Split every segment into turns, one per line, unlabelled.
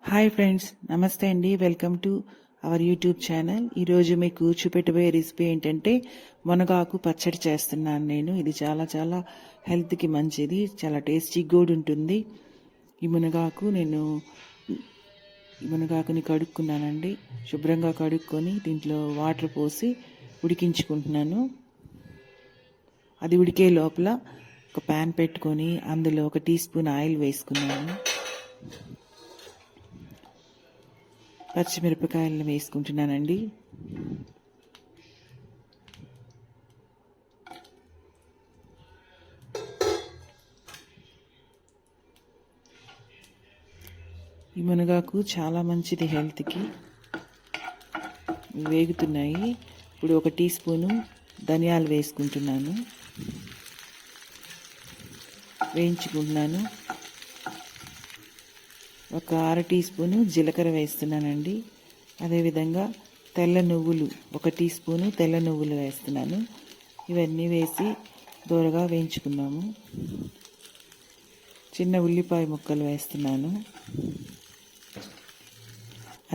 Hi friends, నమస్తే అండి. Welcome to our YouTube channel. ఈరోజు మీకు చూపెట్టబోయే రెసిపీ ఏంటంటే మునగాకు పచ్చడి చేస్తున్నాను నేను. ఇది చాలా చాలా హెల్త్కి మంచిది, చాలా టేస్టీ కూడా ఉంటుంది. ఈ మునగాకుని కడుక్కున్నానండి. శుభ్రంగా కడుక్కొని దీంట్లో వాటర్ పోసి ఉడికించుకుంటున్నాను. అది ఉడికే లోపల ఒక ప్యాన్ పెట్టుకొని అందులో 1 టీ స్పూన్ ఆయిల్ వేసుకున్నాను. పచ్చిమిరపకాయలను వేసుకుంటున్నానండి. ఈ మునగాకు చాలా మంచిది హెల్త్కి. వేగుతున్నాయి. ఇప్పుడు 1 టీ స్పూను ధనియాలు వేసుకుంటున్నాను, వేయించుకుంటున్నాను. ఒక 1/2 టీ స్పూను జీలకర్ర వేస్తున్నానండి. అదేవిధంగా తెల్ల నువ్వులు 1 టీ స్పూను తెల్ల నువ్వులు వేస్తున్నాను. ఇవన్నీ వేసి దోరగా వేయించుకున్నాము. చిన్న ఉల్లిపాయ ముక్కలు వేస్తున్నాను.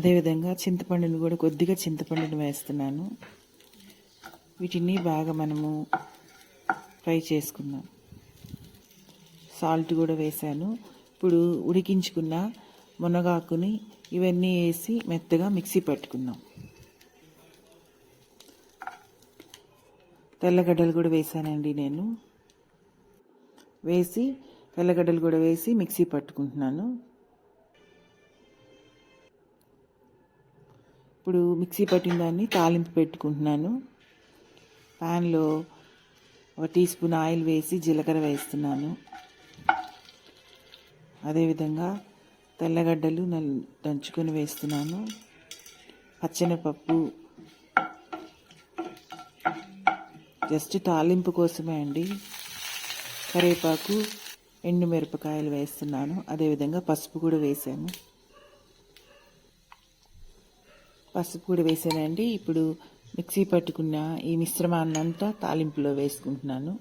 అదేవిధంగా చింతపండును కూడా కొద్దిగా చింతపండును వేస్తున్నాను. వీటిని బాగా మనము ఫ్రై చేసుకున్నాం. సాల్ట్ కూడా వేసాను. ఇప్పుడు ఉడికించుకున్న మునగాకుని ఇవన్నీ వేసి మెత్తగా మిక్సీ పట్టుకున్నాం. తెల్లగడ్డలు కూడా వేసానండి నేను. తెల్లగడ్డలు కూడా వేసి మిక్సీ పట్టుకుంటున్నాను. ఇప్పుడు మిక్సీ పట్టిన దాన్ని తాలింపు పెట్టుకుంటున్నాను. ప్యాన్లో 1 టీ స్పూన్ ఆయిల్ వేసి జీలకర్ర వేస్తున్నాను. అదేవిధంగా తెల్లగడ్డలు దంచుకొని వేస్తున్నాను. పచ్చెనపప్పు జస్ట్ తాలింపు కోసమే అండి. కరివేపాకు, ఎండుమిరపకాయలు వేస్తున్నాను. అదేవిధంగా పసుపు కూడా వేసానండి. ఇప్పుడు మిక్సీ పట్టుకున్న ఈ మిశ్రమాన్నంతా తాలింపులో వేసుకుంటున్నాను.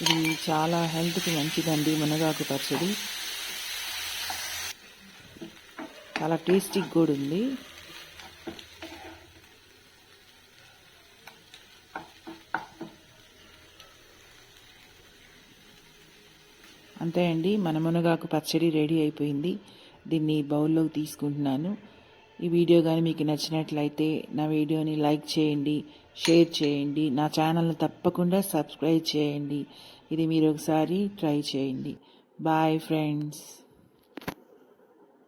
ఇది చాలా హెల్త్కి మంచిదండి. మునగాకు పచ్చడి చాలా టేస్టీగా కూడా ఉంది. అంతే అండి, మన మునగాకు పచ్చడి రెడీ అయిపోయింది. దీన్ని బౌల్లోకి తీసుకుంటున్నాను. ఈ వీడియో కానీ మీకు నచ్చినట్లయితే నా వీడియోని లైక్ చేయండి, షేర్ చేయండి. నా ఛానల్ని తప్పకుండా సబ్స్క్రైబ్ చేయండి. ఇది మీరు ఒకసారి ట్రై చేయండి. Bye friends.